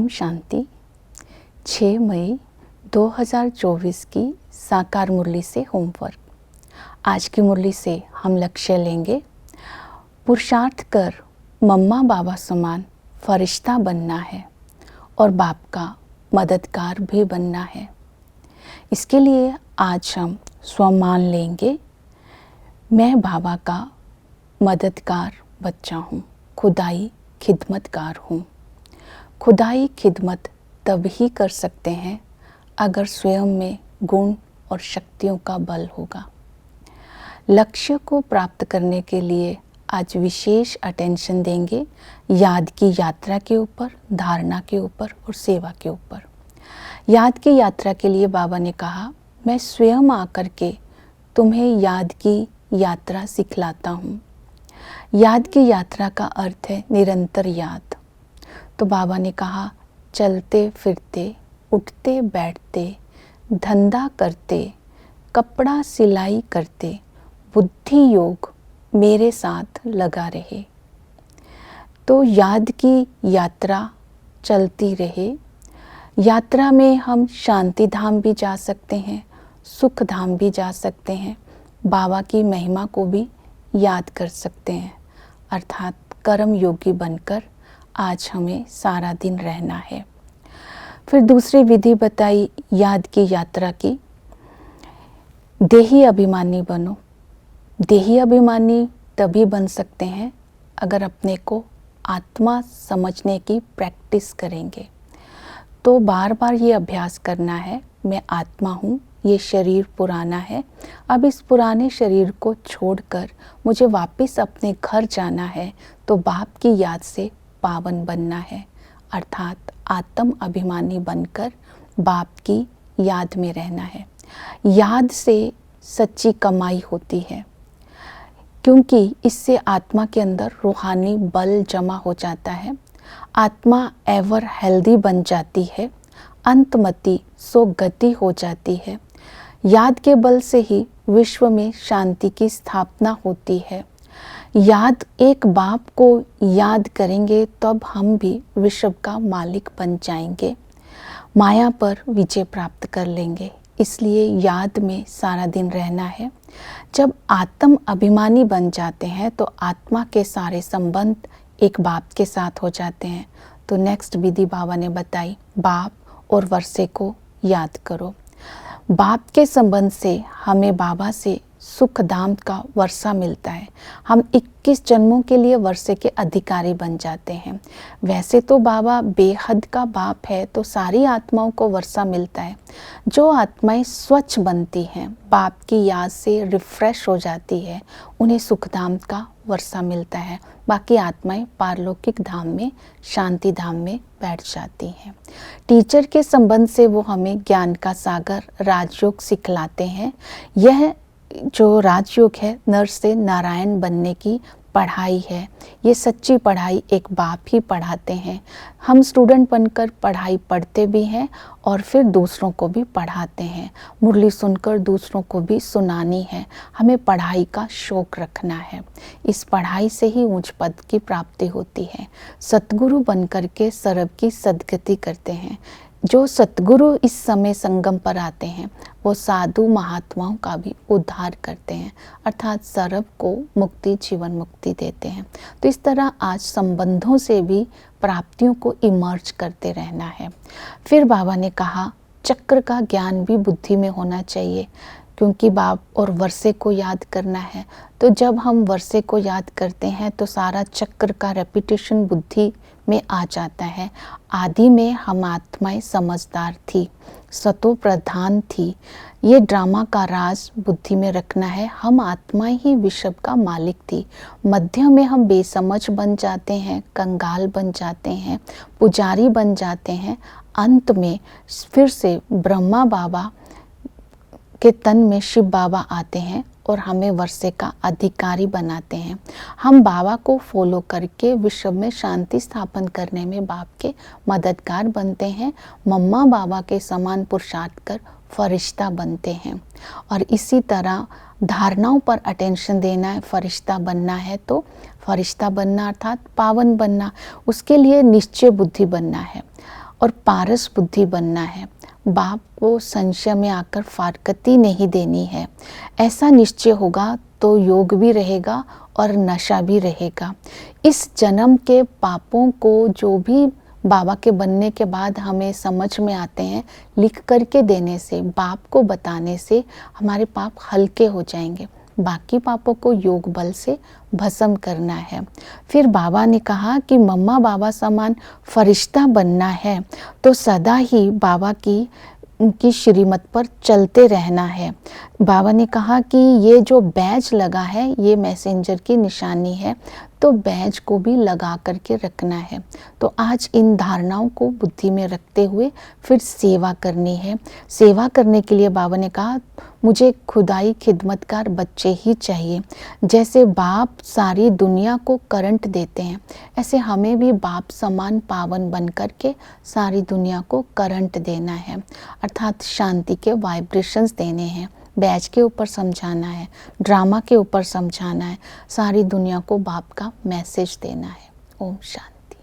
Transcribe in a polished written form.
ओम शांति। 6 मई 2024 की साकार मुरली से होमवर्क। आज की मुरली से हम लक्ष्य लेंगे, पुरुषार्थ कर मम्मा बाबा समान फरिश्ता बनना है और बाप का मददगार भी बनना है। इसके लिए आज हम स्वमान लेंगे, मैं बाबा का मददगार बच्चा हूँ, खुदाई खिदमतगार हूँ। खुदाई खिदमत तभी कर सकते हैं अगर स्वयं में गुण और शक्तियों का बल होगा। लक्ष्य को प्राप्त करने के लिए आज विशेष अटेंशन देंगे याद की यात्रा के ऊपर, धारणा के ऊपर और सेवा के ऊपर। याद की यात्रा के लिए बाबा ने कहा, मैं स्वयं आकर के तुम्हें याद की यात्रा सिखलाता हूँ। याद की यात्रा का अर्थ है निरंतर याद। तो बाबा ने कहा, चलते फिरते, उठते बैठते, धंधा करते, कपड़ा सिलाई करते, बुद्धि योग मेरे साथ लगा रहे। तो याद की यात्रा चलती रहे। यात्रा में हम शांति धाम भी जा सकते हैं, सुख धाम भी जा सकते हैं, बाबा की महिमा को भी याद कर सकते हैं। अर्थात कर्म योगी बनकर आज हमें सारा दिन रहना है। फिर दूसरी विधि बताई याद की यात्रा की, देही अभिमानी बनो। देही अभिमानी तभी बन सकते हैं अगर अपने को आत्मा समझने की प्रैक्टिस करेंगे। तो बार बार ये अभ्यास करना है, मैं आत्मा हूँ, ये शरीर पुराना है, अब इस पुराने शरीर को छोड़कर मुझे वापस अपने घर जाना है। तो बाप की याद से पावन बनना है, अर्थात आत्म अभिमानी बनकर बाप की याद में रहना है। याद से सच्ची कमाई होती है, क्योंकि इससे आत्मा के अंदर रूहानी बल जमा हो जाता है। आत्मा एवर हेल्दी बन जाती है, अंतमति सो गति हो जाती है। याद के बल से ही विश्व में शांति की स्थापना होती है। याद एक बाप को याद करेंगे तब हम भी विश्व का मालिक बन जाएंगे, माया पर विजय प्राप्त कर लेंगे। इसलिए याद में सारा दिन रहना है। जब आत्म अभिमानी बन जाते हैं तो आत्मा के सारे संबंध एक बाप के साथ हो जाते हैं। तो नेक्स्ट विधि बाबा ने बताई, बाप और वर्षे को याद करो। बाप के संबंध से हमें बाबा से सुख धाम का वर्षा मिलता है। हम 21 जन्मों के लिए वर्षे के अधिकारी बन जाते हैं। वैसे तो बाबा बेहद का बाप है, तो सारी आत्माओं को वर्षा मिलता है। जो आत्माएं स्वच्छ बनती हैं, बाप की याद से रिफ्रेश हो जाती है, उन्हें सुख धाम का वर्षा मिलता है। बाकी आत्माएं पारलौकिक धाम में, शांति धाम में बैठ जाती हैं। टीचर के संबंध से वो हमें ज्ञान का सागर राजयोग सिखलाते हैं। यह जो राजयोग है, नर से नारायण बनने की पढ़ाई है। ये सच्ची पढ़ाई एक बाप ही पढ़ाते हैं। हम स्टूडेंट बनकर पढ़ाई पढ़ते भी हैं और फिर दूसरों को भी पढ़ाते हैं। मुरली सुनकर दूसरों को भी सुनानी है। हमें पढ़ाई का शौक रखना है। इस पढ़ाई से ही ऊंच पद की प्राप्ति होती है। सतगुरु बनकर के सर्व की सद्गति करते हैं। जो सतगुरु इस समय संगम पर आते हैं, वो साधु महात्माओं का भी उद्धार करते हैं, अर्थात सर्व को मुक्ति, जीवन मुक्ति देते हैं। तो इस तरह आज संबंधों से भी प्राप्तियों को इमर्ज करते रहना है। फिर बाबा ने कहा, चक्र का ज्ञान भी बुद्धि में होना चाहिए, क्योंकि बाप और वर्षे को याद करना है। तो जब हम वर्षे को याद करते हैं तो सारा चक्र का रेपिटेशन बुद्धि में आ जाता है। आदि में हम आत्माएं समझदार थी, सतो प्रधान थी। ये ड्रामा का राज बुद्धि में रखना है। हम आत्माएं ही विश्व का मालिक थी। मध्य में हम बेसमझ बन जाते हैं, कंगाल बन जाते हैं, पुजारी बन जाते हैं। अंत में फिर से ब्रह्मा बाबा के तन में शिव बाबा आते हैं और हमें वर्षे का अधिकारी बनाते हैं। हम बाबा को फॉलो करके विश्व में शांति स्थापन करने में बाप के मददगार बनते हैं। मम्मा बाबा के समान पुरुषार्थ कर फरिश्ता बनते हैं। और इसी तरह धारणाओं पर अटेंशन देना है। फरिश्ता बनना है तो फरिश्ता बनना अर्थात पावन बनना, उसके लिए निश्चय बुद्धि बनना है। और पारस बुद्धि बनना है। बाप को संशय में आकर फारकती नहीं देनी है। ऐसा निश्चय होगा तो योग भी रहेगा और नशा भी रहेगा। इस जन्म के पापों को जो भी बाबा के बनने के बाद हमें समझ में आते हैं, लिख करके देने से, बाप को बताने से हमारे पाप हल्के हो जाएंगे। बाकी पापों को योग बल से भस्म करना है। फिर बाबा ने कहा कि मम्मा बाबा समान फरिश्ता बनना है तो सदा ही बाबा की उनकी श्रीमत पर चलते रहना है। बाबा ने कहा कि ये जो बैज लगा है ये मैसेंजर की निशानी है, तो बैज को भी लगा करके रखना है। तो आज इन धारणाओं को बुद्धि में रखते हुए फिर सेवा करनी है। सेवा करने के लिए बाबा ने कहा मुझे खुदाई खिदमतगार बच्चे ही चाहिए। जैसे बाप सारी दुनिया को करंट देते हैं, ऐसे हमें भी बाप समान पावन बन करके सारी दुनिया को करंट देना है, अर्थात शांति के वाइब्रेशंस देने हैं। बैच के ऊपर समझाना है, ड्रामा के ऊपर समझाना है, सारी दुनिया को बाप का मैसेज देना है। ओम शांति।